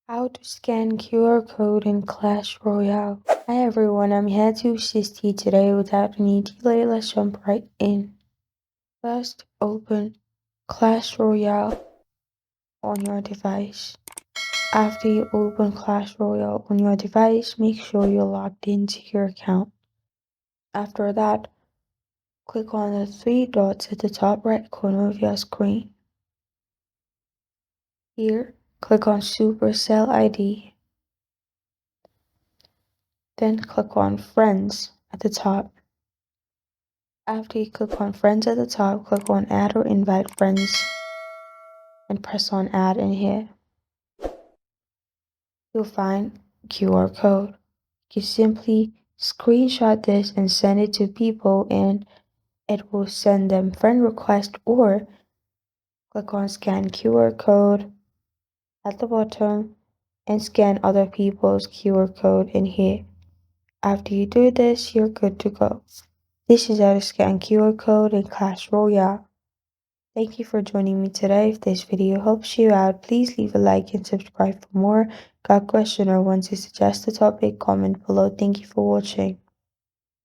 How to scan QR code in Clash Royale. Hi everyone, I'm here to assist you today. Without any delay, let's jump right in. First, open Clash Royale on your device. After you open Clash Royale on your device, make sure you're logged into your account. After that, click on the three dots at the top right corner of your screen. Here, click on Supercell ID. Then click on Friends at the top. After you click on Friends at the top, click on Add or Invite Friends and press on Add in here. You'll find QR code. You simply screenshot this and send it to people and it will send them friend request, or click on Scan QR code at the bottom and scan other people's QR code in here. After you do this, you're good to go. This is how to scan QR code in Clash Royale. Thank you for joining me today. If this video helps you out, please leave a like and subscribe for more. Got a question or want to suggest a topic? Comment below. Thank you for watching.